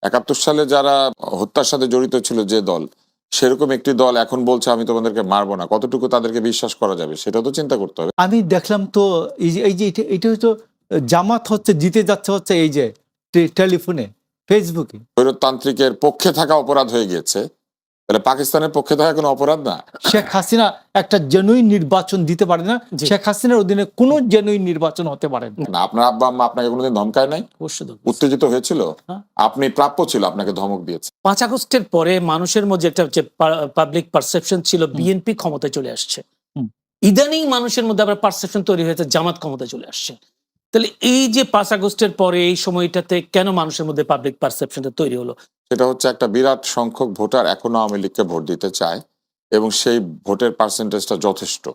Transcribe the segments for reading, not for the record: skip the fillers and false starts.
৭১ সালে যারা হত্যার সাথে জড়িত ছিল যে দল, সেরকম একটি দল এখন বলছে আমি তোমাদেরকে মারবো না, কতটুকু তাদেরকে বিশ্বাস করা যাবে সেটাও তো চিন্তা করতে হবে। আমি দেখলাম তো এই যে এটা হয়তো জামাত হচ্ছে জিতে যাচ্ছে হচ্ছে এই যে টেলিফোনে ফেসবুকে। স্বৈরতান্ত্রিকের পক্ষে থাকা অপরাধ হয়ে গিয়েছে, তাহলে পাকিস্তানের পক্ষে থাকা কোনো অপরাধ না। শেখ হাসিনা একটা জেনুইন নির্বাচন দিতে পারে না, শেখ হাসিনার অধীনে কোনো জেনুইন নির্বাচন হতে পারে না। আপনার আব্বা আম্মা আপনাকে কোনোদিন ধমকায় নাই? উত্তেজিত হয়েছিল? আপনি প্রাপ্য ছিল, আপনাকে ধমক দিয়েছে। 5 আগস্টের পরে মানুষের মধ্যে একটা পাবলিক পারসেপশন ছিল বিএনপি ক্ষমতায় চলে আসছে। ইদানিং মানুষের মধ্যে আবার পারসেপশন তৈরি হয়েছে জামাত ক্ষমতায় চলে আসছে। তাহলে এই যে 5 আগস্টের পরে এই সময়টাতে কেন মানুষের মধ্যে পাবলিক পারসেপশনটা তৈরি হলো? সেটা হচ্ছে একটা বিরাট সংখ্যক ভোটার এখনো আওয়ামী লীগকে ভোট দিতে চায় এবং সেই ভোটের পার্সেন্টেজটা যথেষ্ট।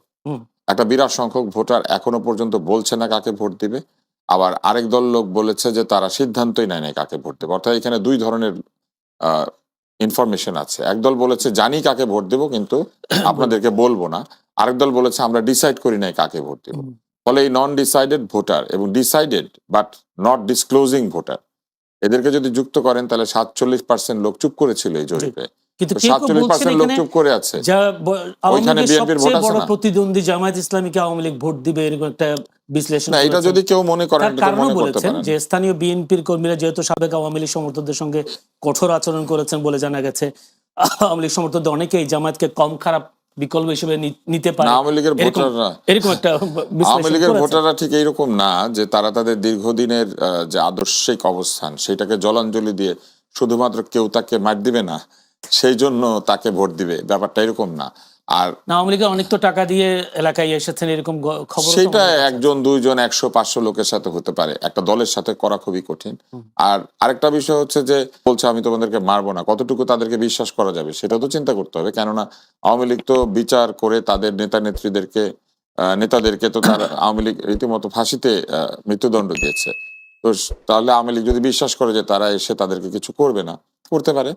একটা বিরাট সংখ্যক ভোটার এখনো পর্যন্ত বলছে না কাকে ভোট দিবে, আবার আরেক দল লোক বলেছে যে তারা সিদ্ধান্তই নেয় নাই কাকে ভোট দেবে। অর্থাৎ এখানে দুই ধরনের ইনফরমেশন আছে। একদল বলেছে জানি কাকে ভোট দেবো কিন্তু আপনাদেরকে বলবো না, আরেক দল বলেছে আমরা ডিসাইড করি নাই কাকে ভোট দেবো। ফলে এই নন ডিসাইডেড ভোটার এবং decided but not disclosing voter, এদেরকে যদি যুক্ত করেন তাহলে 47% লোক চুপ করেছিল এই জরিপে। কিন্তু 47% লোক চুপ করে আছে। ওইখানে বিএনপির ভোট আছে না। প্রতিদ্বন্দ্বী জামায়াত ইসলামীকে আওয়ামী লীগ ভোট দিবে এরকম একটা বিশ্লেষণ না, এটা যদি কেউ মনে করেন এটা কারণ মনে করতে বলেছেন পারেন। যে স্থানীয় বিএনপির কর্মীরা যেহেতু সাবেক আওয়ামী লীগ সমর্থকদের সঙ্গে কঠোর আচরণ করেছেন বলে জানা গেছে, আওয়ামী লীগ সমর্থকদের অনেকেই জামায়াতকে কম খারাপ বিকল্প হিসেবে নিতে পারে। আওয়ামী লীগের ভোটাররা এরকম একটা আওয়ামী লীগের ভোটাররা ঠিক এইরকম না যে তারা তাদের দীর্ঘদিনের যে আদর্শিক অবস্থান সেটাকে জলাঞ্জলি দিয়ে শুধুমাত্র কেউ তাকে মার দিবে না সেই জন্য তাকে ভোট দিবে, ব্যাপারটা এরকম না। আর আওয়ামী লীগের অনেক তো টাকা দিয়ে এলাকায় এসেছেন এরকম খবর, সেটা একজন দুইজন 100-500 লোকের সাথে হতে পারে, একটা দলের সাথে করা খুবই কঠিন। আর আরেকটা বিষয় হচ্ছে যে বলছে আমি তোমাদেরকে মারবো না, কতটুকু তাদেরকে বিশ্বাস করা যাবে সেটাও তো চিন্তা করতে হবে। কেননা আওয়ামী লীগ তো বিচার করে তাদের নেতাদেরকে তো তার আওয়ামী লীগ রীতিমতো ফাঁসিতে মৃত্যুদণ্ড দিয়েছে। তো তাহলে আওয়ামী লীগ যদি বিশ্বাস করে যে তারা এসে তাদেরকে কিছু করবে না, করতে পারে।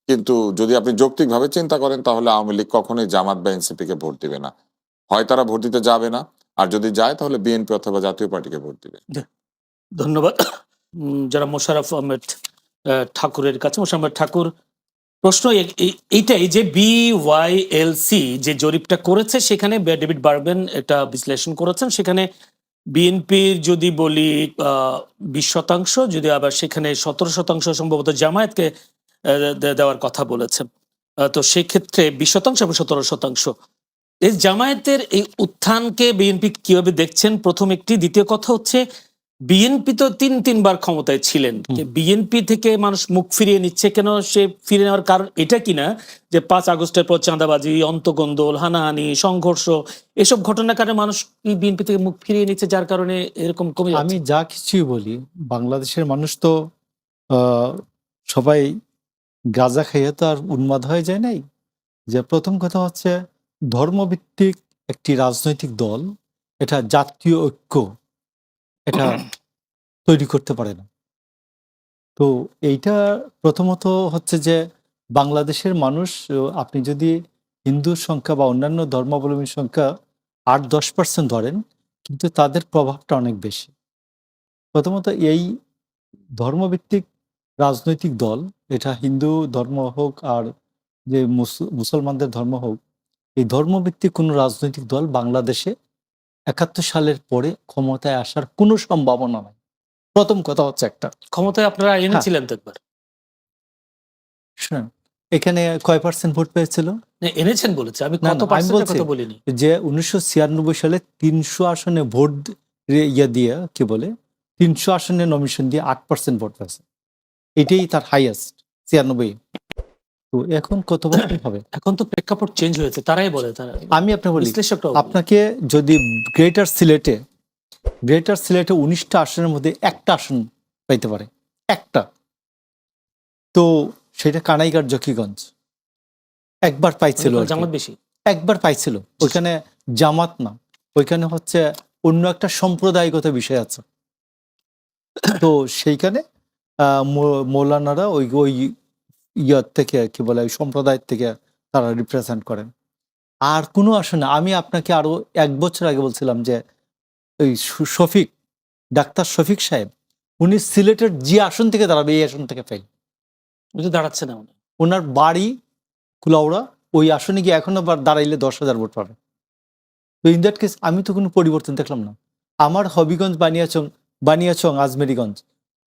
কিন্তু যদি আপনি যৌক্তিকভাবে চিন্তা করেন তাহলে আওয়ামী লীগ কখনোই জামাত বা এনসিপি কে ভোট দিবে না। হয় তারা ভোট দিতে যাবে না, আর যদি যায় তাহলে বিএনপি অথবা জাতীয় পার্টিকে ভোট দিবে। ধন্যবাদ। যারা মোশাররফ আহমেদ ঠাকুরের কাছে, মোশাররফ আহমেদ ঠাকুর, প্রশ্ন এইটাই যে BYLC যে জরিপটা করেছে সেখানে ডেভিড বারবেন এটা বিশ্লেষণ করেছেন, সেখানে বিএনপির যদি বলি 20%, যদি আবার সেখানে 17% সম্ভবত জামায়াতকে দেওয়ার কথা বলেছেন। তো সেক্ষেত্রে 20% এবং 17%। এই জামায়াতের এই উত্থানকে বিএনপি কিভাবে দেখছেন? প্রথম একটি। দ্বিতীয় কথা হচ্ছে বিএনপি তো তিনবার ক্ষমতায় ছিলেন, বিএনপি থেকে মানুষ মুখ ফিরিয়ে নিচ্ছে কেন? সে ফিরে নেওয়ার কারণ এটা কিনা যে 5 আগস্টের পর চাঁদাবাজি, অন্তগোন্দল, হানাহানি, সংঘর্ষ, এসব ঘটনার কারণে মানুষ বিএনপি থেকে মুখ ফিরিয়ে নিচ্ছে, যার কারণে এরকম কমে যাচ্ছে? আমি যা কিছুই বলি, বাংলাদেশের মানুষ তো সবাই গাঁজা খাইয়ে তো আর উন্মাদ হয়ে যায় নাই। যে প্রথম কথা হচ্ছে ধর্মভিত্তিক একটি রাজনৈতিক দল এটা জাতীয় ঐক্য এটা তৈরি করতে পারে না। তো এইটা প্রথমত হচ্ছে যে বাংলাদেশের মানুষ, আপনি যদি হিন্দুর সংখ্যা বা অন্যান্য ধর্মাবলম্বীর সংখ্যা 8-10% ধরেন, কিন্তু তাদের প্রভাবটা অনেক বেশি। প্রথমত এই ধর্মভিত্তিক রাজনৈতিক দল, এটা হিন্দু ধর্ম হোক আর যে মুসলমানদের ধর্ম হোক, এই ধর্মভিত্তিক কোনো রাজনৈতিক দল বাংলাদেশে 71 সালের পরে ক্ষমতায় আসার কোনো সম্ভাবনা নাই। প্রথম কথা হচ্ছে একটা। ক্ষমতায় আপনারা এনেছিলেন তো একবার, শুনেন, এখানে কয় % ভোট পেয়েছিল? এনেছেন বলেছে, আমি কত আমি পার্সেন্টের বলছি কথা বলিনি। যে 1996 সালে 300 আসনে ভোট ইয়ে দিয়ে কি বলে 300 আসনে নমিনেশন দিয়ে 8% ভোট পেয়েছে। এটাই তার হাইয়েস্ট, 96। তো এখন কত পার্সেন্ট হবে? এখন তো প্রেক্ষাপট চেঞ্জ হয়েছে, তারাই বলে। তারা, আমি আপনাকে বলি, বিশ্লেষকরাও আপনাকে যদি গ্রেটার সিলেটে 19টা আসনের মধ্যে একটা আসন পাইতে পারে, একটা, তো সেটা কানাইঘাট জকিগঞ্জ একবার পাইছিল, জামাত বেশি একবার পাইছিল। ওইখানে জামাত না, ওইখানে হচ্ছে অন্য একটা সম্প্রদায়গত বিষয় আছে। তো সেইখানে মৌলানারা ওই ওই ইয়ার থেকে কি বলে ওই সম্প্রদায়ের থেকে তারা রিপ্রেজেন্ট করেন। আর কোনো আসনে, আমি আপনাকে আরো 1 বছর আগে বলছিলাম যে ওই ডাক্তার শফিক সাহেব, উনি সিলেটের যে আসন থেকে দাঁড়াবে এই আসন থেকে ফেল। কিন্তু দাঁড়াচ্ছে না উনি। ওনার বাড়ি কুলাউড়া, ওই আসনে গিয়ে এখন আবার দাঁড়াইলে 10,000 ভোট পাবে। তো ইন দ্যাট কেস আমি তো কোনো পরিবর্তন দেখলাম না। আমার হবিগঞ্জ, বানিয়াচং আজমেরিগঞ্জ,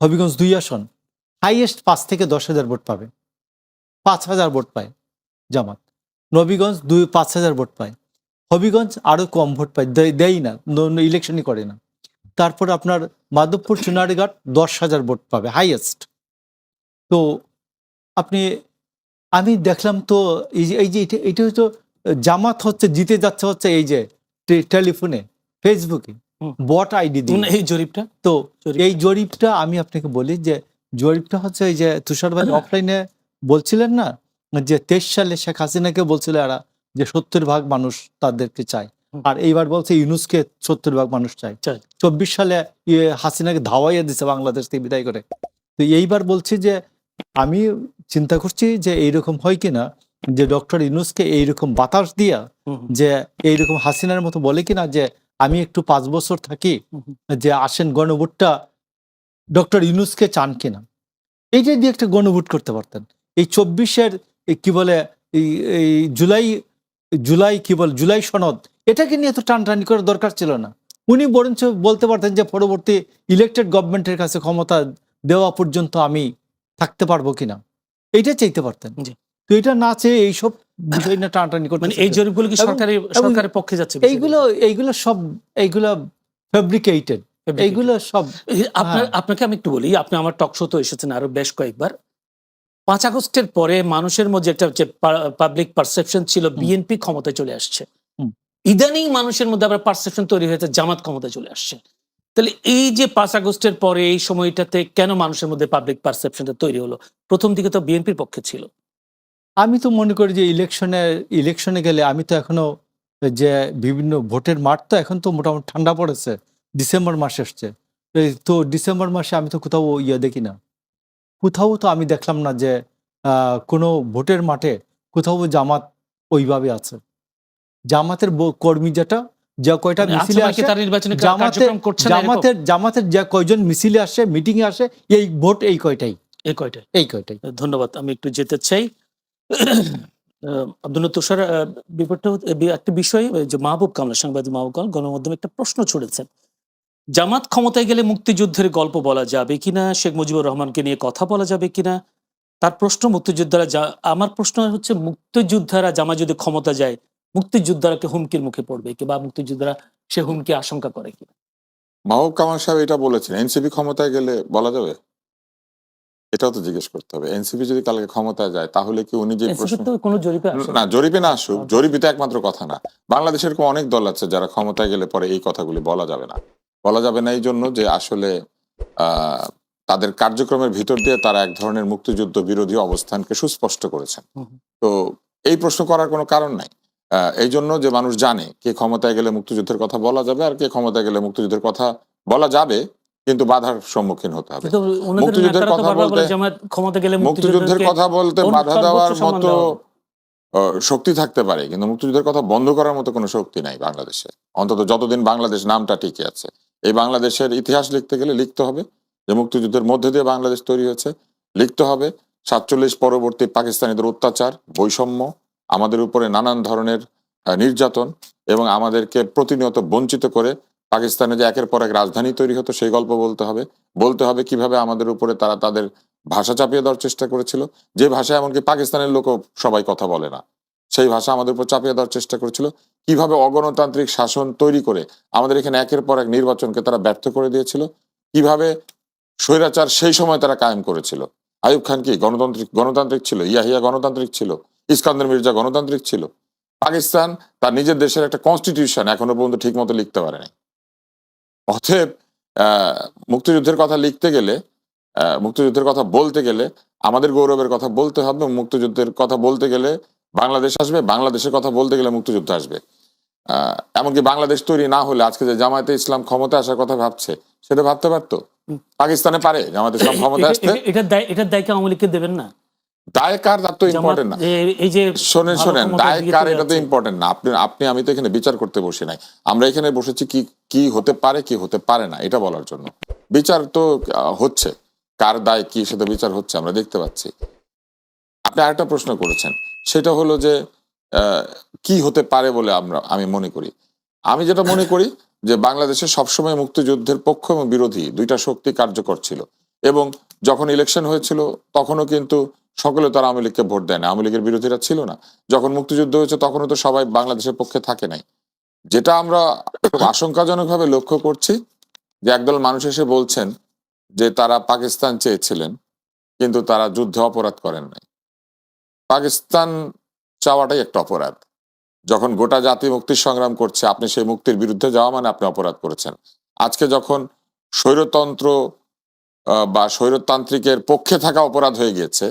হবিগঞ্জ 2 আসন হাইয়েস্ট 5 থেকে 10,000 ভোট পাবে, 5,000 ভোট পায় জামাত। নবীগঞ্জ 5,000 ভোট পায়, হবিগঞ্জ আরো কম ভোট পায়, দেয় না, ইলেকশনই করে না। তারপর আপনার মাধবপুর চুনারঘাট 10,000 ভোট পাবে হাইয়েস্ট। তো আপনি, আমি দেখলাম তো এটা হচ্ছে জামাত হচ্ছে জিতে যাচ্ছে হচ্ছে এই যে টেলিফোনে, ফেসবুকে হুম। বট আইডি দিয়ে। এই জরিপটা তো জরিপটা। এই জরিপটা আমি আপনাকে বলি যে জরিপটা হচ্ছে এই যে তুষার ভাই অফলাইনে বলছিলেন না যে 23 সালে শেখ হাসিনাকে বলছিল এরা যে 70% মানুষ তাদেরকে চায়, হুম। আর এইবার বলছে ইউনুসকে 70% মানুষ চায়। চায়। 24 সালে হাসিনাকে ধাওয়াইয়া দিছে বাংলাদেশ থেকে বিদায় করে। তো এইবার বলছি যে আমি চিন্তা করছি যে এইরকম হয় কিনা যে ডক্টর ইউনুসকে এইরকম বাতাস দিয়া হুম। যে এইরকম হাসিনার মতো বলে কিনা যে আমি একটু 5 বছর থাকি, হুম। যে আসেন গণভোটটা ডক্টর ইউনুসকে চান কিনা, এইটা দিয়ে একটা গণভোট করতে পারতেন। এই 24-এর কি বলে এই জুলাই কি বলে জুলাই সনদ, এটাকে নিয়ে তো টানটানি করার দরকার ছিল না। উনি বরঞ্চ বলতে পারতেন যে পরবর্তী ইলেক্টেড গভর্নমেন্টের কাছে ক্ষমতা দেওয়া পর্যন্ত আমি থাকতে পারবো কিনা, এইটা চাইতে পারতেন। জি। তো এটা না চেয়ে এইসব বিষয় না টানটানি করতে, মানে এই জরিপগুলো কি সরকারের পক্ষে যাচ্ছে? এইগুলো সব ফেব্রিকেটেড, এইগুলো সব। আপনাকে আমি একটু বলি, আপনি আমার টক শোতে এসেছেন আরো বেশ কয়েকবার। 5 আগস্টের পরে মানুষের মধ্যে একটা যে পাবলিক পারসেপশন ছিল বিএনপি ক্ষমতায় চলে আসছে, ইদানিং মানুষের মধ্যে আবার পারসেপশন তৈরি হয়েছে জামাত ক্ষমতায় চলে আসছে। তাহলে এই যে 5 আগস্টের পরে এই সময়টাতে কেন মানুষের মধ্যে পাবলিক পারসেপশনটা তৈরি হলো? প্রথম দিকে তো বিএনপির পক্ষে ছিল। আমি তো মনে করি যে ইলেকশনে গেলে আমি তো এখনো যে বিভিন্ন ভোটের মাঠ তো এখন তো মোটামুটি ঠান্ডা পড়েছে, ডিসেম্বর মাস এসছে। তো ডিসেম্বর মাসে আমি তো কোথাও দেখি না, কোথাও তো আমি দেখলাম না যে কোনো ভোটের মাঠে কোথাও জামাত ওইভাবে আছে। জামাতের কর্মী যেটা যা কয়টা মানে মিছিলে আচ্ছা, আসে, তার নির্বাচনী কার্যক্রম করছে না এরকম? জামাতের যে কয়জন মিছিলে আসে, মিটিং এ আসে, এই ভোট এই কয়টাই। এই কয়টাই। ধন্যবাদ। আমি একটু যেতে চাই আব্দুল তুষার, ব্যাপারটা একটা বিষয় যে মাহবুব কামলা, সাংবাদিক মাহবুব কামলা গণমাধ্যমে একটা প্রশ্ন ছড়েছেন, জামাত ক্ষমতায় গেলে মুক্তিযুদ্ধের গল্প বলা যাবে কিনা, শেখ মুজিবুর রহমানকে নিয়ে কথা বলা যাবে কিনা। তার প্রশ্ন মুক্তিযোদ্ধারা, আমার প্রশ্ন হচ্ছে মুক্তিযোদ্ধারা জামাত যদি ক্ষমতা যায় মুক্তিযোদ্ধারা কি হুমকির মুখে পড়বে কি, বা মুক্তিযোদ্ধারা সে হুমকি আশঙ্কা করে কি? মাহবুব কামাল সাহেব এটা বলেছেন, এনসিপি ক্ষমতায় গেলে বলা যাবে? এটাও তো জিজ্ঞেস করতে হবে। এনসিপি যদি কালকে ক্ষমতায় যায় তাহলে কি উনি যে প্রশ্ন, কোনো জরিপে আসে না জরিপে না আসুক, জরিপে তো একমাত্র কথা না। বাংলাদেশের অনেক দল আছে যারা ক্ষমতায় গেলে পরে এই কথাগুলি বলা যাবে না। বলা যাবে না এই জন্য যে আসলে তাদের কার্যক্রমের ভিতর দিয়ে তারা এক ধরনের মুক্তিযুদ্ধ বিরোধী অবস্থানকে সুস্পষ্ট করেছেন। তো এই প্রশ্ন করার কোনো কারণ নাই। এই জন্য যে মানুষ জানে কে ক্ষমতায় গেলে মুক্তিযুদ্ধের কথা বলা যাবে আর কে ক্ষমতায় গেলে মুক্তিযুদ্ধের কথা বলা যাবে, কিন্তু বাধার সম্মুখীন হতে হবে। মুক্তিযুদ্ধের কথা বলতে, মুক্তিযুদ্ধের কথা বলতে বাধা দেওয়ার মতো শক্তি থাকতে পারে, কিন্তু মুক্তিযুদ্ধের কথা বন্ধ করার মতো কোনো শক্তি নাই বাংলাদেশে, অন্তত যতদিন বাংলাদেশ নামটা টিকে আছে। এই বাংলাদেশের ইতিহাস লিখতে গেলে লিখতে হবে যে মুক্তিযুদ্ধের মধ্যে দিয়ে বাংলাদেশ তৈরি হয়েছে। লিখতে হবে 47 পরবর্তী পাকিস্তানিদের অত্যাচার, বৈষম্য, আমাদের উপরে নানান ধরনের নির্যাতন এবং আমাদেরকে প্রতিনিয়ত বঞ্চিত করে পাকিস্তানে যে একের পর এক রাজধানী তৈরি হতো সেই গল্প বলতে হবে। বলতে হবে কিভাবে আমাদের উপরে তারা তাদের ভাষা চাপিয়ে দেওয়ার চেষ্টা করেছিল, যে ভাষা এমনকি পাকিস্তানের লোকও সবাই কথা বলে না, সেই ভাষা আমাদের উপর চাপিয়ে দেওয়ার চেষ্টা করেছিল। কিভাবে অগণতান্ত্রিক শাসন তৈরি করে আমাদের এখানে একের পর এক নির্বাচনকে তারা ব্যর্থ করে দিয়েছিল, কিভাবে স্বৈরাচার সেই সময় তারা কায়েম করেছিল। আইয়ুব খান কি গণতান্ত্রিক ছিল? ইয়াহিয়া গণতান্ত্রিক ছিল? ইস্কান্দার মির্জা গণতান্ত্রিক ছিল? পাকিস্তান তার নিজের দেশের একটা কনস্টিটিউশন এখনো পর্যন্ত ঠিক মতো লিখতে পারেনি। অতএব মুক্তিযুদ্ধের কথা লিখতে গেলে, মুক্তিযুদ্ধের কথা বলতে গেলে আমাদের গৌরবের কথা বলতে হবে। মুক্তিযুদ্ধের কথা বলতে গেলে বাংলাদেশ আসবে, বাংলাদেশের কথা বলতে গেলে মুক্তিযুদ্ধ আসবে। এমনকি বাংলাদেশ তৈরি না হলে আজকে যে জামায়াতে ইসলাম ক্ষমতা আসার কথা ভাবছে সেটা ভাবতে পারতো? পাকিস্তানে পারে জামায়াতে ইসলাম ক্ষমতা আসতে? এটার দায় কি আওয়ামী লীগকে দেবেন না? দায় কার তা তো ইম্পর্টেন্ট না। এই যে শোনেন, দায় কার এটা তো ইম্পর্টেন্ট না। আপনি আমি তো এখানে বিচার করতে বসি নাই। আমরা এখানে বসেছি কি হতে পারে কি হতে পারে না এটা বলার জন্য। বিচার তো হচ্ছে, কার দায় কি সেটা বিচার হচ্ছে, আমরা দেখতে পাচ্ছি। আপনি আরেকটা প্রশ্ন করেছেন, সেটা হলো যে কি হতে পারে বলে আমি মনে করি। আমি যেটা মনে করি যে বাংলাদেশে সবসময় মুক্তিযুদ্ধের পক্ষ এবং বিরোধী দুইটা শক্তি কার্যকর ছিল, এবং যখন ইলেকশন হয়েছিল তখনও কিন্তু সকলে তো আর আওয়ামী লীগকে ভোট দেয় না, আওয়ামী লীগের বিরোধীরা ছিল না। যখন মুক্তিযুদ্ধ হয়েছে তখনও তো সবাই বাংলাদেশের পক্ষে থাকে নাই। যেটা আমরা খুব আশঙ্কাজনকভাবে লক্ষ্য করছি যে একদল মানুষ এসে বলছেন যে তারা পাকিস্তান চেয়েছিলেন কিন্তু তারা যুদ্ধে অপরাধ করেন নাই। পাকিস্তান চাওয়াটাই একটা অপরাধ। যখন গোটা জাতি মুক্তির সংগ্রাম করছে, আপনি সেই মুক্তির বিরুদ্ধে যাওয়া মানে আপনি অপরাধ করেছেন। আজকে যখন স্বৈরতন্ত্র বা স্বৈরতান্ত্রিকের পক্ষে থাকা অপরাধ হয়ে গিয়েছে,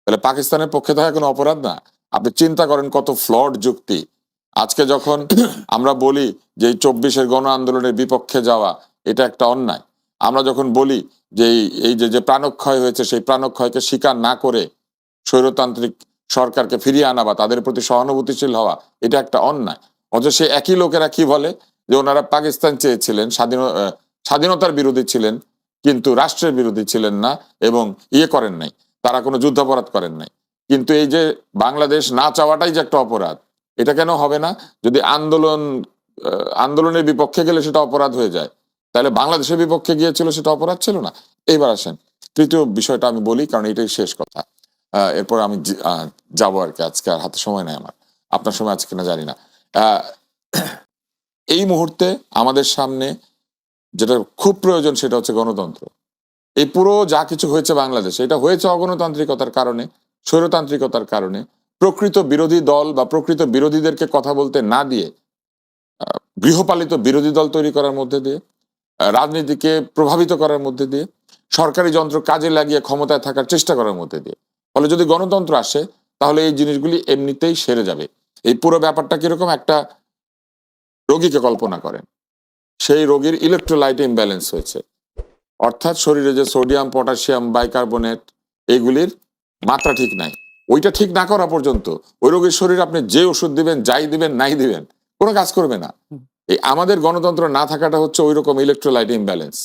তাহলে পাকিস্তানের পক্ষে থাকা কোনো অপরাধ না। আপনি চিন্তা করেন কত ফ্লড যুক্তি। আজকে যখন আমরা বলি যে এই 24-এর গণ আন্দোলনের বিপক্ষে যাওয়া এটা একটা অন্যায়, আমরা যখন বলি যে এই যে প্রাণক্ষয় হয়েছে সেই প্রাণক্ষয়কে স্বীকার না করে স্বৈরতান্ত্রিক সরকারকে ফিরিয়ে আনা বা তাদের প্রতি সহানুভূতিশীল হওয়া এটা একটা অন্যায়, অথচ সে একই লোকেরা কি বলে যে ওনারা পাকিস্তান চেয়েছিলেন, স্বাধীনতার বিরোধী ছিলেন কিন্তু রাষ্ট্রের বিরোধী ছিলেন না এবং করেন নাই, তারা কোনো যুদ্ধাপরাধ করেন নাই। কিন্তু এই যে বাংলাদেশ না চাওয়াটাই যে একটা অপরাধ, এটা কেন হবে না? যদি আন্দোলনের বিপক্ষে গেলে সেটা অপরাধ হয়ে যায়, তাহলে বাংলাদেশের বিপক্ষে গিয়েছিল সেটা অপরাধ ছিল না? এইবার আসেন তৃতীয় বিষয়টা আমি বলি, কারণ এটাই শেষ কথা। এরপর আমি যাবো আর কি, আজকে আর হাতে সময় নাই আমার, আপনার সময় আছে কিনা জানি না। এই মুহূর্তে আমাদের সামনে যেটা খুব প্রয়োজন সেটা হচ্ছে গণতন্ত্র। এই পুরো যা কিছু হয়েছে বাংলাদেশে, এটা হয়েছে অগণতান্ত্রিকতার কারণে, স্বৈরতান্ত্রিকতার কারণে। প্রকৃত বিরোধী দল বা প্রকৃত বিরোধীদেরকে কথা বলতে না দিয়ে গৃহপালিত বিরোধী দল তৈরি করার মধ্যে দিয়ে, রাজনীতিকে প্রভাবিত করার মধ্যে দিয়ে, সরকারি যন্ত্র কাজে লাগিয়ে ক্ষমতায় থাকার চেষ্টা করার মধ্যে দিয়ে। ফলে যদি গণতন্ত্র আসে তাহলে এই জিনিসগুলি এমনিতেই সেরে যাবে। এই পুরো ব্যাপারটা কিরকম, একটা রোগীকে কল্পনা করেন, সেই রোগীর ইলেকট্রোলাইট ইমব্যালেন্স হয়েছে, অর্থাৎ শরীরে যে সোডিয়াম, পটাশিয়াম, বাইকার্বনেট এগুলির মাত্রা ঠিক নাই। ওইটা ঠিক না করা পর্যন্ত ওই রোগীর শরীর আপনি যে ওষুধ দিবেন, যাই দিবেন, নাই দিবেন, কোনো কাজ করবে না। এই আমাদের গণতন্ত্র না থাকাটা হচ্ছে ওই রকম ইলেকট্রোলাইট ইমব্যালেন্স।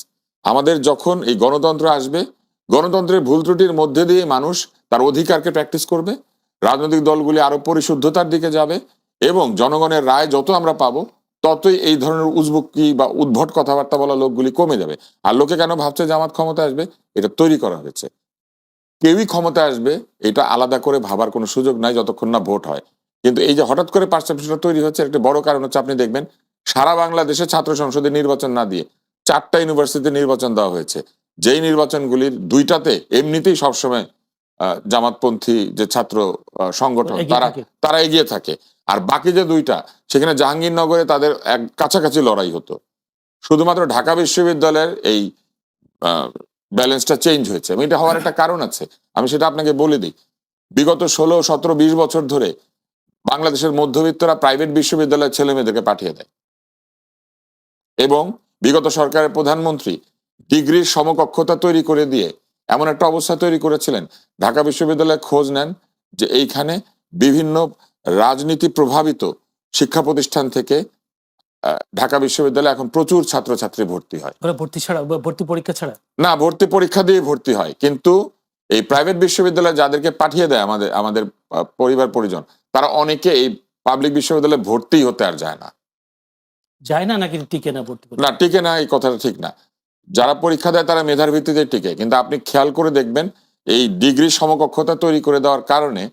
আমাদের যখন এই গণতন্ত্র আসবে, গণতন্ত্রের ভুল ত্রুটির মধ্যে দিয়ে মানুষ তার অধিকারকে প্র্যাকটিস করবে, রাজনৈতিক দলগুলি আরো পরিশুদ্ধতার দিকে যাবে, এবং জনগণের রায় যত আমরা পাবো ততই এই ধরনের উজবুকি বা উদ্ভট কথাবার্তা বলা লোকগুলি কমে যাবে। আর লোকে কেন ভাবছে জামাত ক্ষমতা আসবে? এটা তৈরি করা হয়েছে। কেউই ক্ষমতা আসবে এটা আলাদা করে ভাবার কোনো সুযোগ নাই যতক্ষণ না ভোট হয়। কিন্তু এই যে হঠাৎ করে পার্সেপশনটা তৈরি হচ্ছে, একটা বড় কারণ হচ্ছে আপনি দেখবেন সারা বাংলাদেশে ছাত্র সংসদে নির্বাচন না দিয়ে 4টা ইউনিভার্সিটিতে নির্বাচন দেওয়া হয়েছে, যেই নির্বাচনগুলির 2টাতে এমনিতেই সবসময় জামাতপন্থী যে ছাত্র সংগঠন তারা এগিয়ে থাকে, আর বাকি যে 2টা সেখানে জাহাঙ্গীরনগরে তাদের এক কাছাকাছি লড়াই হতো। শুধুমাত্র ঢাকা বিশ্ববিদ্যালয়ের এই ব্যালেন্সটা চেঞ্জ হয়েছে, এবং এটা হওয়ার একটা কারণ আছে, আমি সেটা আপনাকে বলে দিই। বিগত 16, 17, 20 বছর ধরে বাংলাদেশের মধ্যবিত্তরা প্রাইভেট বিশ্ববিদ্যালয়ের ছেলে মেয়েদেরকে পাঠিয়ে দেয়, এবং বিগত সরকারের প্রধানমন্ত্রী ডিগ্রির সমকক্ষতা তৈরি করে দিয়ে এমন একটা অবস্থা তৈরি করেছিলেন, ঢাকা বিশ্ববিদ্যালয়ে খোঁজ নেন যে এইখানে বিভিন্ন রাজনীতি প্রভাবিত শিক্ষা প্রতিষ্ঠান থেকে ঢাকা বিশ্ববিদ্যালয়ে এখন প্রচুর ছাত্রছাত্রী ভর্তি হয়। ভর্তি পরীক্ষা ছাড়া না, ভর্তি পরীক্ষা দিয়ে ভর্তি হয়, কিন্তু এই প্রাইভেট বিশ্ববিদ্যালয়ে যাদেরকে পাঠিয়ে দেয় আমাদের পরিবার পরিজন, তারা অনেকে এই পাবলিক বিশ্ববিদ্যালয়ে ভর্তি হতে আর যায় না, নাকি টিকে না? ভর্তি না, টিকে না, এই কথাটা ঠিক না। যারা পরীক্ষা দেয় তারা মেধার ভিত্তিতে টিকে, কিন্তু আপনি খেয়াল করে দেখবেন এই ডিগ্রি সমকক্ষতা তৈরি করে দেওয়ার কারণে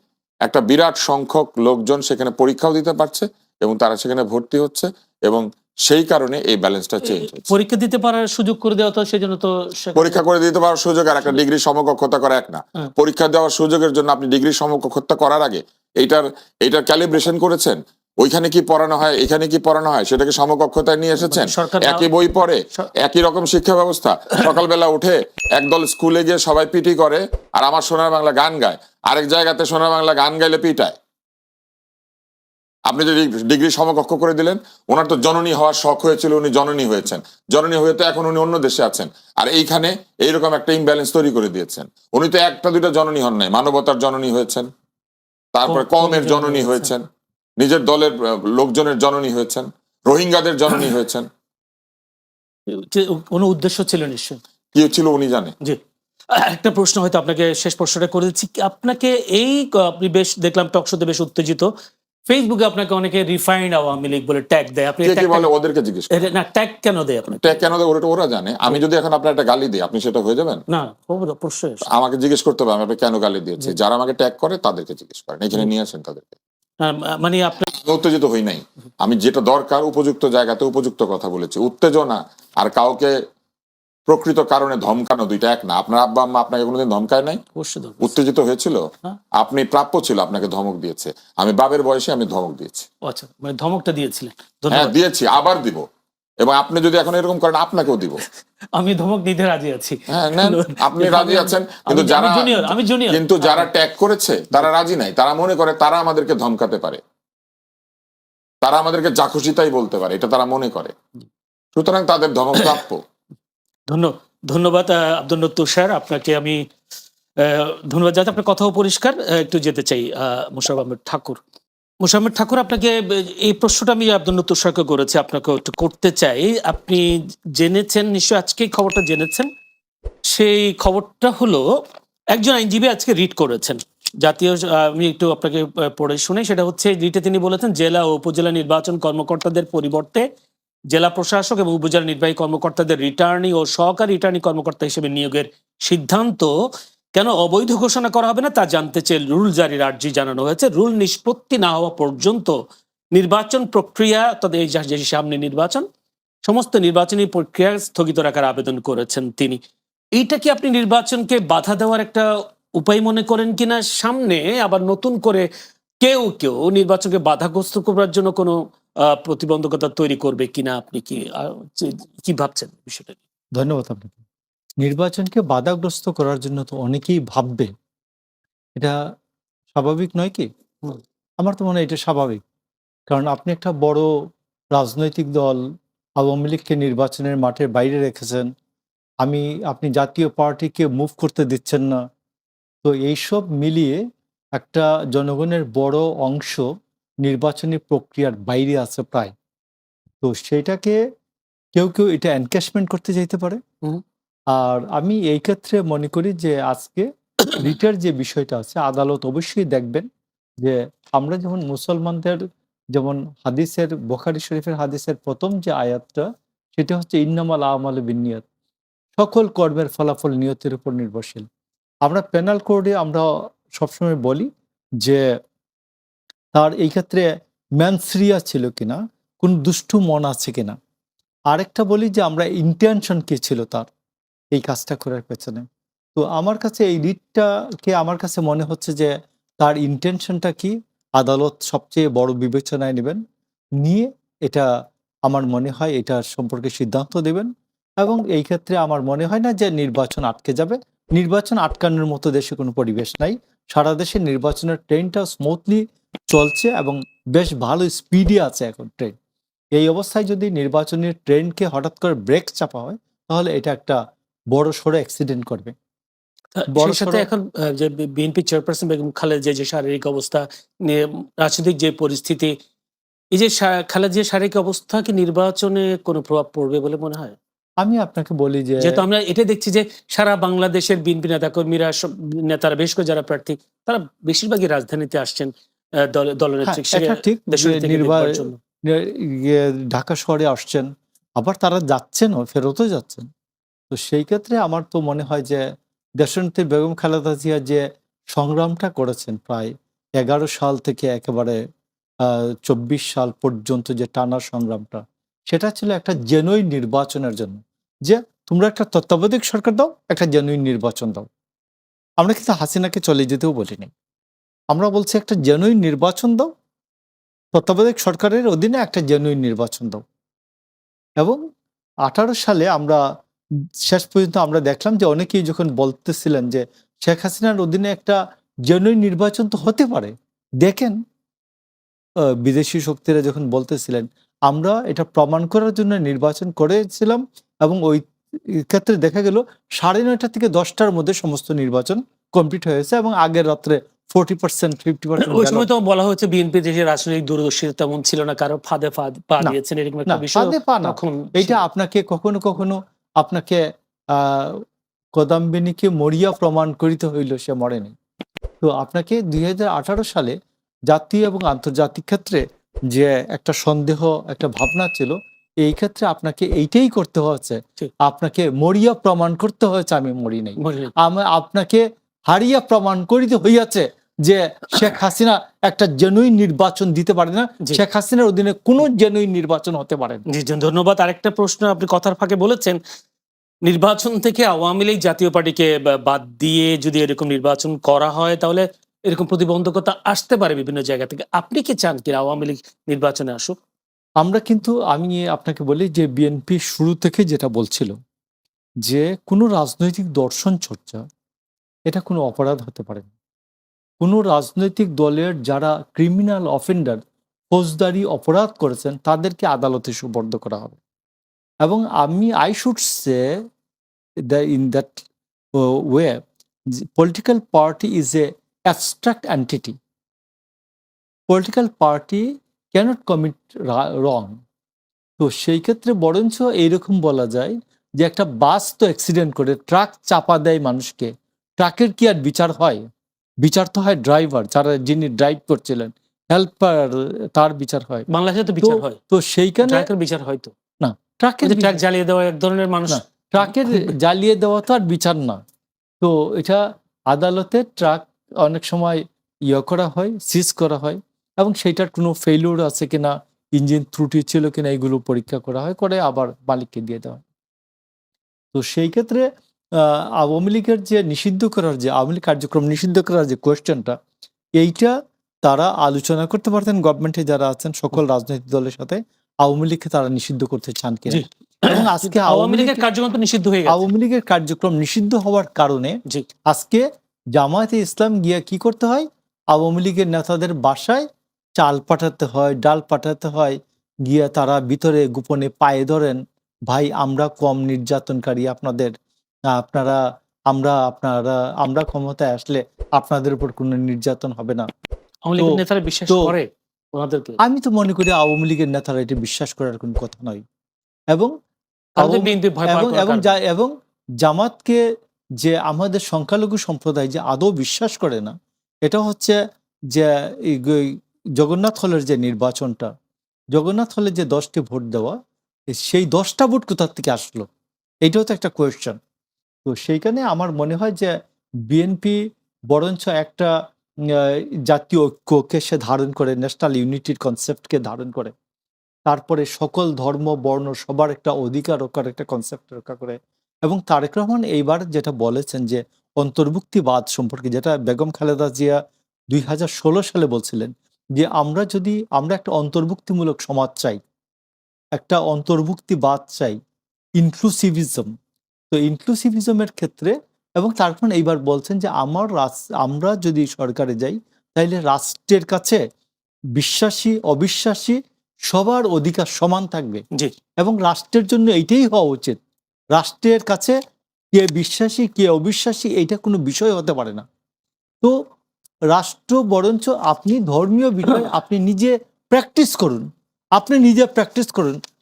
একটা বিরাট সংখ্যক লোকজন সেখানে পরীক্ষাও দিতে পারছে এবং তারা সেখানে ভর্তি হচ্ছে, এবং সেই কারণে এই ব্যালেন্সটা চেঞ্জ হচ্ছে। পরীক্ষা দিতে পারার সুযোগ করে দেওয়া, তো সেজন্য তো পরীক্ষা করে দিতে পারার সুযোগ আর একটা ডিগ্রি সমকক্ষতা করা এক না। পরীক্ষা দেওয়ার সুযোগের জন্য আপনি ডিগ্রি সমকক্ষতা করার আগে এইটার ক্যালিব্রেশন করেছেন, ওইখানে কি পড়ানো হয়, এখানে কি পড়ানো হয়, সেটাকে সমকক্ষতায় নিয়ে এসেছেন। একই বই পড়ে, একই রকম শিক্ষা ব্যবস্থা, সকালবেলা উঠে একদল স্কুলে গিয়ে সবাই পিটি করে আর আমার সোনার বাংলা গান গায়, আরেক জায়গাতে সোনার বাংলা গান গাইলে পিটায়। আপনি যদি ডিগ্রি সমকক্ষ করে দিলেন, ওনার তো জননী হওয়ার শখ হয়েছিল, উনি জননী হয়েছেন, জননী হয়ে তো এখন উনি অন্য দেশে আছেন, আর এইখানে এইরকম একটা ইমব্যালেন্স তৈরি করে দিয়েছেন। উনি তো 1টা 2টা জননী হন নাই, মানবতার জননী হয়েছেন, তারপরে কওমের জননী হয়েছেন, নিজের দলের লোকজনের জননী হয়েছেন, রোহিঙ্গাদের জননী হয়েছেন। কোনো উদ্দেশ্য ছিল নিশ্চয়, কি ছিল উনি জানে। জি, একটা প্রশ্ন হয়তো আপনাকে শেষ প্রশ্নটা করে দিচ্ছি। আপনাকে আপনি বেশ দেখলাম টক শোতে বেশ উত্তেজিত। ফেসবুকে আপনাকে অনেকে রিফাইন্ড আওয়ামী লীগ বলে ট্যাগ দেয়। আপনি কে কি বলে ওদেরকে জিজ্ঞেস করুন। না, ট্যাগ কেন দেয় আপনাকে? ট্যাগ কেন দেয় ওরা জানে। আমি যদি এখন আপনার একটা গালি দিই, আপনি সেটা হয়ে যাবেন? না, অবশ্যই। আমাকে জিজ্ঞেস করতে হবে আমি আপনাকে কেন গালি দিয়েছি। যারা আমাকে ট্যাগ করে তাদেরকে জিজ্ঞেস করেন, এখানে নিয়ে আসেন তাদেরকে। মানে আপনি আমি উত্তেজিত হই নাই। আমি যেটা দরকার উপযুক্ত জায়গাতে উপযুক্ত কথা বলেছি। উত্তেজনা আর কাউকে প্রকৃত কারণে ধমকানো দুইটা এক না। আপনার আব্বা আম্মা আপনাকে কোনোদিন ধমকায় নাই? অবশ্যই উত্তেজিত হয়েছিল? হ্যাঁ। আপনি প্রাপ্য ছিল, আপনাকে ধমক দিয়েছে। আমি বাবের বয়সে আমি ধমক দিয়েছি। আচ্ছা, মানে ধমকটা দিয়েছিলেন। হ্যাঁ ধন্যবাদ। দিয়েছি, আবার দিব। এবং আপনি যদি এখন এরকম করেন আপনাকেও দিব। আমি ধমক দিতে রাজি আছি। হ্যাঁ নেন, আপনি রাজি আছেন। কিন্তু আমি জুনিয়র কিন্তু যারা ট্যাগ করেছে তারা রাজি নাই। তারা মনে করে তারা আমাদেরকে ধমকাতে পারে, তারা আমাদেরকে যা খুশি তাই বলতে পারে, এটা তারা মনে করে। সুতরাং তাদের ধমক প্রাপ্য। ধন্যবাদ আব্দুল নূর স্যার, আপনাকে আমি ধন্যবাদ জানাতে। আপনার কথাও পরিষ্কার। একটু যেতে চাই মোশাররফ আহমেদ ঠাকুর। মোশাররফ আহমেদ ঠাকুর, আপনাকে এই প্রশ্নটা আমি আব্দুল নূর স্যারকে করেছি, আপনাকে একটু করতে চাই। আপনি জেনেছেন নিশ্চয়ই, আজকেই খবরটা জেনেছেন। সেই খবরটা হলো একজন আইনজীবী আজকে রিট করেছেন জাতীয়, আমি একটু আপনাকে পড়ে শুনে, সেটা হচ্ছে রিটে তিনি বলেছেন জেলা ও উপজেলা নির্বাচন কর্মকর্তাদের পরিবর্তে জেলা প্রশাসক এবং উপজেলা নির্বাহী কর্মকর্তাদের রিটার্নিং ও সহকারী রিটার্নিং কর্মকর্তা হিসেবে নিয়োগের সিদ্ধান্ত কেন অবৈধ ঘোষণা করা হবে না তা জানতে চেয়ে রুল জারির আর্জি জানানো হয়েছে। রুল নিষ্পত্তি না হওয়া পর্যন্ত নির্বাচন প্রক্রিয়া, তবে এই যে সামনে নির্বাচন, সমস্ত নির্বাচনী প্রক্রিয়া স্থগিত রাখার আবেদন করেছেন তিনি। এইটা কি আপনি নির্বাচনকে বাধা দেওয়ার একটা উপায় মনে করেন কিনা? সামনে আবার নতুন করে কেউ নির্বাচনকে বাধাগ্রস্ত করার জন্য কোনো প্রতিবন্ধকতা তৈরি করবে কিনা, আপনি কি ভাবছেন বিষয়টা? ধন্যবাদ আপনাকে। নির্বাচনকে বাধাগ্রস্ত করার জন্য তো অনেকেই ভাববে, এটা স্বাভাবিক নয় কি? আমার তো মনে হয় এটা স্বাভাবিক। কারণ আপনি একটা বড় রাজনৈতিক দল আওয়ামী লীগকে নির্বাচনের মাঠের বাইরে রেখেছেন। আপনি জাতীয় পার্টিকে মুভ করতে দিচ্ছেন না। তো এইসব মিলিয়ে একটা জনগণের বড় অংশ নির্বাচনী প্রক্রিয়ার বাইরে আছে প্রায়। তো সেইটাকে কেউ এটা এনক্যাশমেন্ট করতে চাইতে পারে। আর আমি এই ক্ষেত্রে মনে করি যে আজকে রিটের যে বিষয়টা আছে, আদালত অবশ্যই দেখবেন যে আমরা যেমন মুসলমানদের যেমন হাদিসের, বুখারী শরীফের হাদিসের প্রথম যে আয়াতটা, সেটা হচ্ছে ইন্নামাল আমালু বিন্নিয়াত, সকল কর্মের ফলাফল নিয়তের উপর নির্ভরশীল। আমরা পেনাল কোডে আমরা সবসময় বলি যে তার এই ক্ষেত্রে ম্যানসরিয়া ছিল কিনা, কোন দুষ্টু মন আছে কিনা। আরেকটা বলি যে আমরা ইন্টেনশন কি ছিল তার এই কাজটা করার পেছনে। তো আমার কাছে এই রিটটাকে আমার কাছে মনে হচ্ছে যে তার ইন্টেনশনটা কি আদালত সবচেয়ে বড় বিবেচনায় নেবেন, নিয়ে এটা আমার মনে হয় এটা সম্পর্কে সিদ্ধান্ত দেবেন। এবং এই ক্ষেত্রে আমার মনে হয় না যে নির্বাচন আটকে যাবে। নির্বাচন আটকানোর মতো দেশে কোনো পরিবেশ নাই। সারা দেশে নির্বাচনের ট্রেনটা স্মুথলি চলছে এবং বেশ ভালো স্পিডে আছে এখন ট্রেন। এই অবস্থায় যদি নির্বাচনের ট্রেনকে হঠাৎ করে ব্রেক চাপা হয়, তাহলে এটা একটা বড় সড়ো অ্যাক্সিডেন্ট করবে। সেই সাথে এখন যে বিএনপি চেয়ারপারসন বেগম খালেদা যে শারীরিক অবস্থা নিয়ে রাজনৈতিক যে পরিস্থিতি, এই যে খালেদা জিয়ার শারীরিক অবস্থা কি নির্বাচনে কোনো প্রভাব পড়বে বলে মনে হয়? আমি আপনাকে বলি যে যেহেতু আমরা এটা দেখছি যে সারা বাংলাদেশের বিএনপি নেতাকর্মীরা, নেতারা, বেশ করে যারা প্রার্থী, তারা বেশিরভাগই রাজধানীতে আসছেন দলনেত্রী এটা ঠিক ঢাকা শহরে আসছেন, আবার তারা যাচ্ছেনও, ফেরতও যাচ্ছেন। তো সেই ক্ষেত্রে আমার তো মনে হয় যে দেশনেত্রী বেগম খালেদা জিয়া যে সংগ্রামটা করেছেন প্রায় 11 সাল থেকে একেবারে 24 সাল পর্যন্ত, যে টানা সংগ্রামটা, সেটা ছিল একটা জেনুইন নির্বাচনের জন্য। যে তোমরা একটা তত্ত্বাবধায়ক সরকার দাও, একটা জেনুইন নির্বাচন দাও। আমরা কিন্তু হাসিনাকে চলে যেতেও বলিনি, আমরা বলছি একটা জেনুইন নির্বাচন দাও, তত্ত্বাবধায়ক সরকারের অধীনে একটা জেনুইন নির্বাচন দাও। এবং 18 সালে আমরা শেষ পর্যন্ত আমরা দেখলাম যে অনেকেই যখন বলতেছিলেন যে শেখ হাসিনার অধীনে একটা জেনুইন নির্বাচন তো হতে পারে, দেখেন বিদেশি শক্তিরা যখন বলতেছিলেন, আমরা এটা প্রমাণ করার জন্য নির্বাচন করেছিলাম। এবং ওই ক্ষেত্রে দেখা গেল 9:30 থেকে 10টার মধ্যে সমস্ত নির্বাচন কমপ্লিট হয়েছে এবং আগের রাত্রে 40%, 50%। ওই সময় তো বলা হচ্ছে বিএনপি দেশের রাজনৈতিক দূরদর্শী তেমন ছিল না, কারো ফাঁদে পা দিয়েছেন, এরকম একটা বিষয়। এইটা আপনাকে কখনো কখনো আপনাকে কদম্বিনীকে মরিয়া প্রমাণ করিতে হইল, সে মরেনি। তো আপনাকে 2018 সালে জাতীয় এবং আন্তর্জাতিক ক্ষেত্রে যে একটা সন্দেহ, একটা ভাবনা ছিল, এই ক্ষেত্রে আপনাকে এইটাই করতে হয়েছে, ঠিক। আপনাকে মরিয়া প্রমাণ করতে হয়েছে আমি মরি নাই। মনে- আপনাকে হারিয়া প্রমাণ করিতে হইয়াছে যে শেখ হাসিনা একটা জেনুইন নির্বাচন দিতে পারে না, জি। শেখ হাসিনার অধীনে কোনো জেনুইন নির্বাচন হতে পারে না। জি জি, ধন্যবাদ। আরেকটা প্রশ্ন আপনি কথার ফাঁকে বলেছেন, নির্বাচন থেকে আওয়ামী লীগ জাতীয় পার্টিকে বাদ দিয়ে যদি এরকম নির্বাচন করা হয় তাহলে এরকম প্রতিবন্ধকতা আসতে পারে বিভিন্ন জায়গা থেকে। আপনি কি চান কি আওয়ামী লীগ নির্বাচনে আসুক? আমরা কিন্তু, আমি আপনাকে বলি যে বিএনপি শুরু থেকে যেটা বলছিল যে কোনো রাজনৈতিক দর্শন চর্চা এটা কোনো অপরাধ হতে পারে না। কোনো রাজনৈতিক দলের যারা ক্রিমিনাল অফেন্ডার, ফৌজদারি অপরাধ করেছেন, তাদেরকে আদালতে সুপর্দ করা হবে। এবং I should say in that way, political party is a abstract entity. Political party cannot commit wrong. তো সেই ক্ষেত্রে বরঞ্চ এইরকম বলা যায় যে একটা বাস তো অ্যাক্সিডেন্ট করে ট্রাক চাপা দেয় মানুষকে, ট্রাকের কি আর বিচার হয়? বিচার তো হয় ড্রাইভার, যিনি ড্রাইভ করছিলেন, হেল্পার, তার বিচার হয়। বাংলাদেশে তো বিচার হয়, তো সেইখানে ট্রাকের বিচার হয় তো। না, ট্রাকের ট্রাক জ্বালিয়ে দেওয়া এক ধরনের মানুষ। না, ট্রাকের জ্বালিয়ে দেওয়া তো আর বিচার না। তো এটা আদালতে ট্রাক অনেক সময় করা হয়, সিজ করা হয়, এবং সেটার কোনো ফেইলিউর আছে কিনা, ইঞ্জিন ত্রুটি ছিল কিনা, এগুলো পরীক্ষা করা হয়, করে আবার মালিককে দিয়ে দেওয়া হয়। তো সেই ক্ষেত্রে আওয়ামী লীগের যে নিষিদ্ধ করার, যে আওয়ামী লীগ কার্যক্রম নিষিদ্ধ করার যে কোয়েশ্চেনটা, এইটা তারা আলোচনা করতে পারতেন গভর্নমেন্টে যারা আছেন সকল রাজনৈতিক দলের সাথে, আওয়ামী লীগকে তারা নিষিদ্ধ করতে চান কিনা। জি। এবং আজকে আওয়ামী লীগের কার্যক্রম তো নিষিদ্ধ হয়ে গেছে। আওয়ামী লীগের কার্যক্রম নিষিদ্ধ হওয়ার কারণে জি। আজকে জামায়াতে ইসলাম গিয়া কি করতে হয়, আওয়ামী লীগের নেতাদের বাসায় চাল পাঠাতে হয়, ডাল পাঠাতে হয়, গিয়া তারা ভিতরে গোপনে পায়ে ধরেন, ভাই আমরা কম নির্যাতনকারী আপনাদের, আমরা ক্ষমতায় আসলে আপনাদের উপর কোনো নির্যাতন হবে না। আওয়ামী লীগের নেতারা বিশ্বাস করে ওনাদেরকে? আমি তো মনে করি আওয়ামী লীগের নেতারা এটা বিশ্বাস করার কোনো কথা নয়। এবং বিএনপি ভয় পাওয়ার কোনো কারণ নেই। এবং জামাতকে যে আমাদের সংখ্যালঘু সম্প্রদায় যে আদৌ বিশ্বাস করে না, এটা হচ্ছে যে জগন্নাথ হলের যে নির্বাচনটা, জগন্নাথ হলে যে 10টি ভোট দেওয়া, সেই 10টা ভোট কোথা থেকে আসলো, এইটাও তো একটা কোয়েশ্চেন। তো সেইখানে আমার মনে হয় যে বিএনপি বরঞ্চ একটা জাতীয় ঐক্যকে সে ধারণ করে, ন্যাশনাল ইউনিটির কনসেপ্টকে ধারণ করে, তারপরে সকল ধর্ম বর্ণ সবার একটা অধিকার রক্ষার একটা কনসেপ্ট রক্ষা করে। এবং তারেক রহমান এইবার যেটা বলেছেন যে অন্তর্ভুক্তিবাদ সম্পর্কে, যেটা বেগম খালেদা জিয়া 2016 সালে বলছিলেন যে আমরা একটা অন্তর্ভুক্তিমূলক সমাজ চাই, একটা অন্তর্ভুক্তিবাদ চাই, ইনক্লুসিভিজম। তো ইনক্লুসিভিজমের ক্ষেত্রে, এবং তারপর এইবার বলছেন যে আমরা যদি সরকারে যাই তাইলে রাষ্ট্রের কাছে বিশ্বাসী অবিশ্বাসী সবার অধিকার সমান থাকবে। জি। এবং রাষ্ট্রের জন্য এইটাই হওয়া উচিত, রাষ্ট্রের কাছে কে বিশ্বাসী কে অবিশ্বাসী এইটা কোনো বিষয় হতে পারে না। তো রাষ্ট্র বরঞ্চ আপনি ধর্মীয় বিষয় আপনি নিজে প্র্যাকটিস করুন,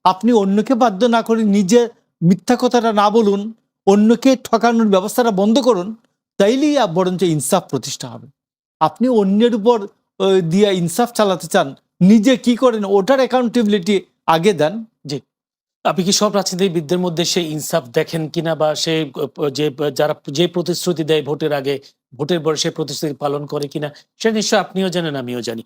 আপনি অন্যকে বাধ্য না করে নিজে মিথ্যা কথাটা না বলুন, অন্যকে ঠকানোর ব্যবস্থাটা বন্ধ করুন, তাইলেই বরঞ্চ ইনসাফ প্রতিষ্ঠা হবে। আপনি অন্যের উপর দিয়ে ইনসাফ চালাতে চান, নিজে কি করেন ওটার অ্যাকাউন্টেবিলিটি আগে দেন। জি। আপনি কি সব রাজনীতিবিদদের মধ্যে সেই ইনসাফ দেখেন কিনা, বা সে যারা যে প্রতিশ্রুতি দেয় ভোটের আগে, ভোটের পরে সে প্রতিশ্রুতি পালন করে কিনা, সেটা নিশ্চয় আপনিও জানেন, আমিও জানি।